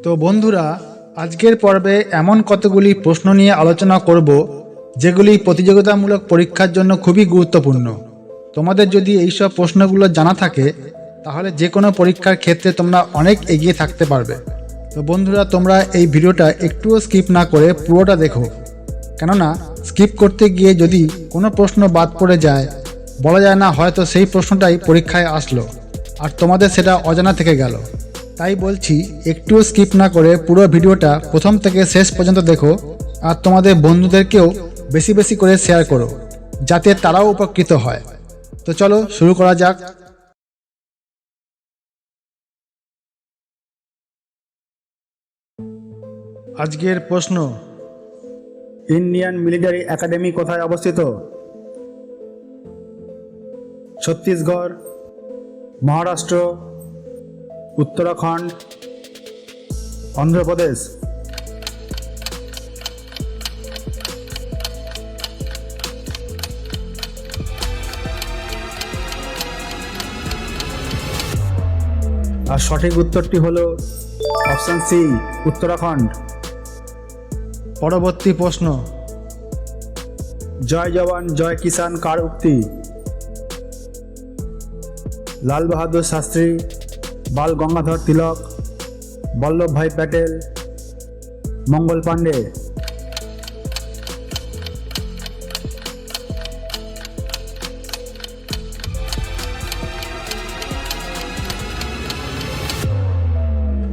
তো বন্ধুরা, আজকের পর্বে এমন কতগুলি প্রশ্ন নিয়ে আলোচনা করব যেগুলি প্রতিযোগিতামূলক পরীক্ষার জন্য খুবই গুরুত্বপূর্ণ। তোমাদের যদি এইসব প্রশ্নগুলো জানা থাকে তাহলে যে কোনো পরীক্ষার ক্ষেত্রে তোমরা অনেক এগিয়ে থাকতে পারবে। তো বন্ধুরা, তোমরা এই ভিডিওটা একটুও স্কিপ না করে পুরোটা দেখো, কেননা স্কিপ করতে গিয়ে যদি কোনো প্রশ্ন বাদ পড়ে যায়, বলা যায় না হয়তো সেই প্রশ্নটাই পরীক্ষায় আসলো আর তোমাদের সেটা অজানা থেকে গেল। তাই বলছি, একটুও স্কিপ না করে পুরো ভিডিওটা প্রথম থেকে শেষ পর্যন্ত দেখো আর তোমাদের বন্ধুদেরকেও বেশি বেশি করে শেয়ার করো, যাতে তারাও উপকৃত হয়। তো চলো শুরু করা যাক। আজকের প্রশ্ন, ইন্ডিয়ান মিলিটারি একাডেমি কোথায় অবস্থিত? ছত্তিশগড়, মহারাষ্ট্র, উত্তরাখণ্ড, অন্ধ্রপ্রদেশ। আর সঠিক উত্তরটি হলো অপশন সি, উত্তরাখণ্ড। পরবর্তী প্রশ্ন, জয় জওয়ান জয় কিষান কার উক্তি? লাল বাহাদুর শাস্ত্রী, বাল গঙ্গাধর তিলক, বল্লভভাই প্যাটেল, মঙ্গল পাণ্ডে।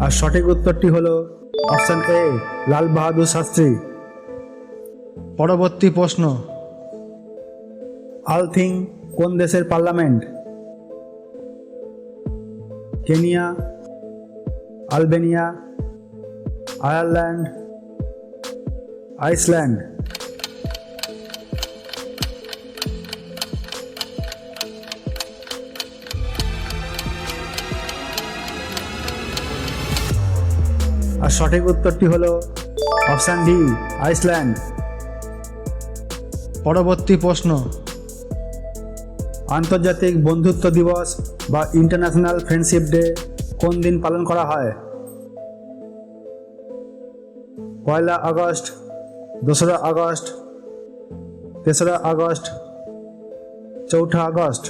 আর সঠিক উত্তরটি হলো অপশন এ, লাল বাহাদুর শাস্ত্রী। পরবর্তী প্রশ্ন, আলথিং কোন দেশের parliament? Kenya, Albania, Ireland, Iceland. আর সঠিক উত্তরটি হলো অপশন ডি, আইসল্যান্ড। পরবর্তী প্রশ্ন, আন্তর্জাতিক বন্ধুত্ব দিবস বা ইন্টারন্যাশনাল ফ্রেন্ডশিপ ডে কোন দিন পালন করা হয়? 1 আগস্ট, 2 আগস্ট, 3 আগস্ট, 4 আগস্ট।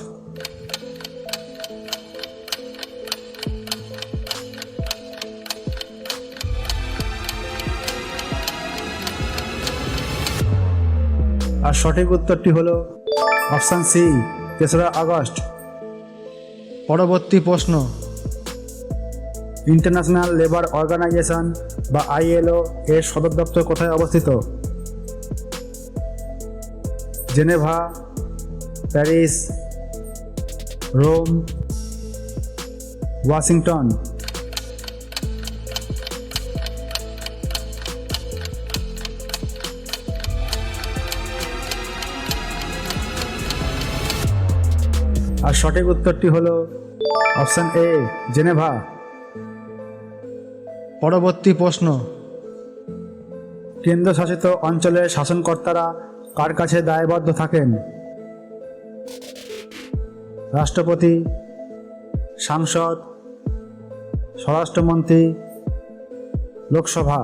আর সঠিক উত্তরটি হলো অপশন সি, 3 আগস্ট। পরবর্তী প্রশ্ন, ইন্টারন্যাশনাল লেবার অর্গানাইজেশন বা ILO এর সদর দপ্তর কোথায় অবস্থিত? Geneva, Paris, Rome, Washington. আর সঠিক উত্তরটি হলো অপশন এ, জেনেভা। পরবর্তী প্রশ্ন, কেন্দ্রশাসিত অঞ্চলের শাসনকর্তারা কার কাছে দায়বদ্ধ থাকেন? রাষ্ট্রপতি, সাংসদ, স্বরাষ্ট্রমন্ত্রী, লোকসভা।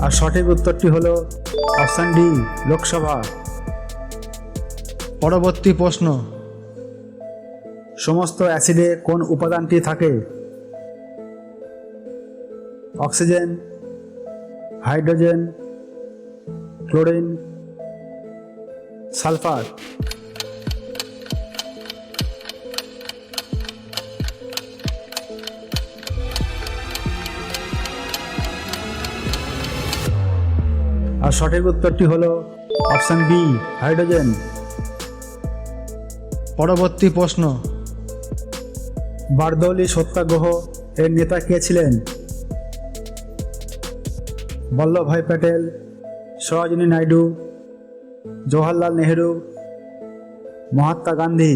আর সঠিক উত্তরটি হলো অপশন ডি, লোকসভা। পরবর্তী প্রশ্ন, সমস্ত অ্যাসিডে কোন উপাদানটি থাকে? Oxygen, hydrogen, chlorine, sulphur. আর সঠিক উত্তরটি হলো অপশন বি, হাইড্রোজেন। পরবর্তী প্রশ্ন, বারদৌলি সত্যাগ্রহ এর নেতা কে ছিলেন? বল্লভভাই প্যাটেল, সরোজিনী নাইডু, জওহরলাল নেহেরু, মহাত্মা গান্ধী।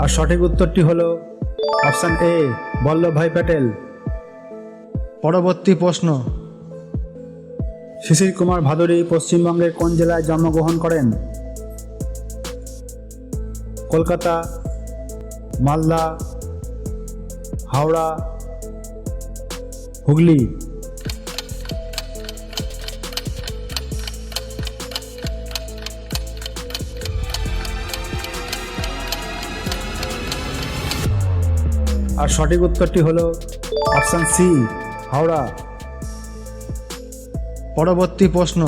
আর সঠিক উত্তরটি হলো অপশান এ, বল্লভভাই প্যাটেল। পরবর্তী প্রশ্ন, শিশির কুমার ভাদুড়ী পশ্চিমবঙ্গের কোন জেলায় জন্মগ্রহণ করেন? কলকাতা, মালদা, হাওড়া, হুগলি। আর সঠিক উত্তরটি হলো অপশান সি, হাওড়া। পরবর্তী প্রশ্ন,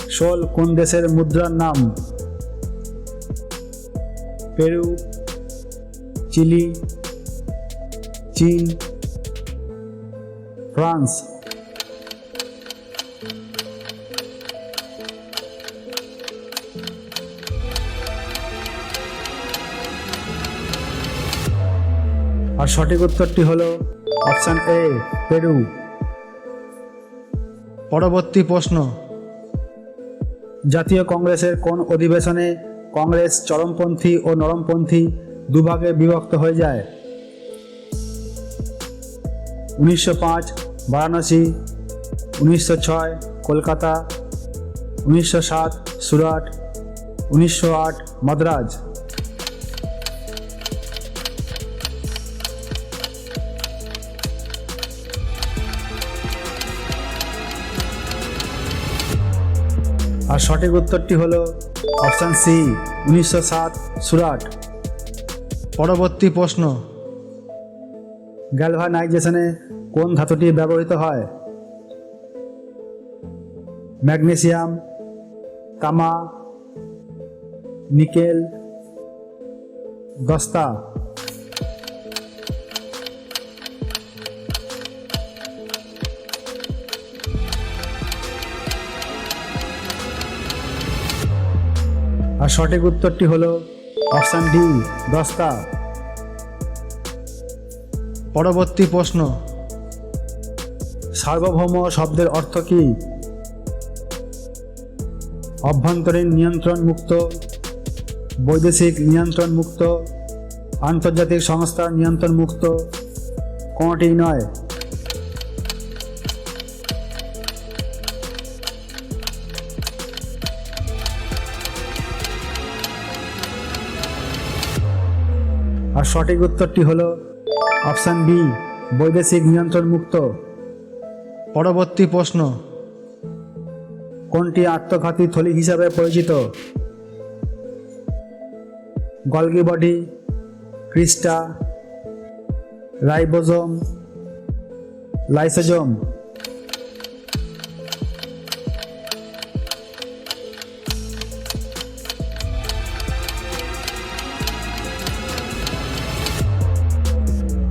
শোল কোন দেশের মুদ্রার নাম? পেরু, চিলি, চীন, ফ্রান্স। আর সঠিক উত্তরটি হলো অপশান এ, পেরু। পরবর্তী প্রশ্ন, জাতীয় কংগ্রেসের কোন অধিবেশনে কংগ্রেস চরমপন্থী ও নরমপন্থী দুভাগে বিভক্ত হয়ে যায়? 1905 বারাণসী, 1906 কলকাতা, 1907 সুরাট, 1908 মাদ্রাজ। আর সঠিক উত্তরটি হলো অপশান সি, 1907 সুরাট। পরবর্তী প্রশ্ন, গ্যালভানাইজেশনে কোন ধাতুটি ব্যবহৃত হয়? ম্যাগনেসিয়াম, তামা, নিকেল, দস্তা। আর সঠিক উত্তরটি হলো অপশান ডি, দস্তা। পরবর্তী প্রশ্ন, সার্বভৌম শব্দের অর্থ কী? অভ্যন্তরীণ নিয়ন্ত্রণ মুক্ত, বৈদেশিক নিয়ন্ত্রণ মুক্ত, আন্তর্জাতিক সংস্থার নিয়ন্ত্রণ মুক্ত, কোনটি নয়? আর সঠিক উত্তরটি হলো অপশান বি, বৈদেশিক নিয়ন্ত্রণ মুক্ত। পরবর্তী প্রশ্ন, কোনটি আত্মঘাতী থলি হিসাবে পরিচিত? Golgi body, crista, ribosome, lysosome.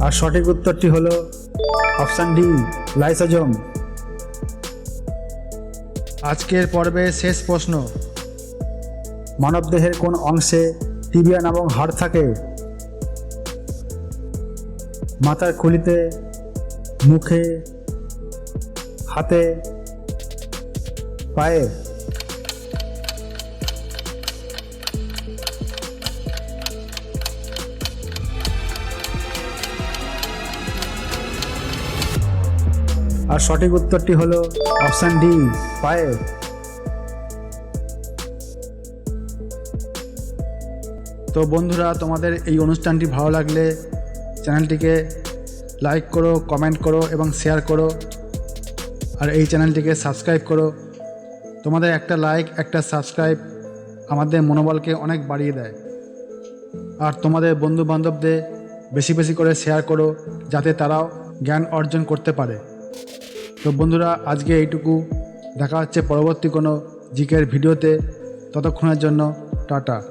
আর সঠিক উত্তরটি হলো অপশান ডি, লাইসোজোম। আজকের পর্বের শেষ প্রশ্ন, মানবদেহের কোন অংশে টিবিয়া নামক হাড় থাকে? মাথার খুলিতে, মুখে, হাতে, পায়ে। আর সঠিক উত্তরটি হলো অপশান ডি, পায়ে। তো বন্ধুরা, তোমাদের এই অনুষ্ঠানটি ভালো লাগলে চ্যানেলটিকে লাইক করো, কমেন্ট করো এবং শেয়ার করো। আর এই চ্যানেলটিকে সাবস্ক্রাইব করো। তোমাদের একটা লাইক, একটা সাবস্ক্রাইব আমাদের মনোবলকে অনেক বাড়িয়ে দেয়। আর তোমাদের বন্ধুবান্ধবদের বেশি বেশি করে শেয়ার করো, যাতে তারাও জ্ঞান অর্জন করতে পারে। তো বন্ধুরা, আজকে এইটুকু। দেখা হচ্ছে পরবর্তী কোনো জিকের ভিডিওতে। ততক্ষণের জন্য টাটা।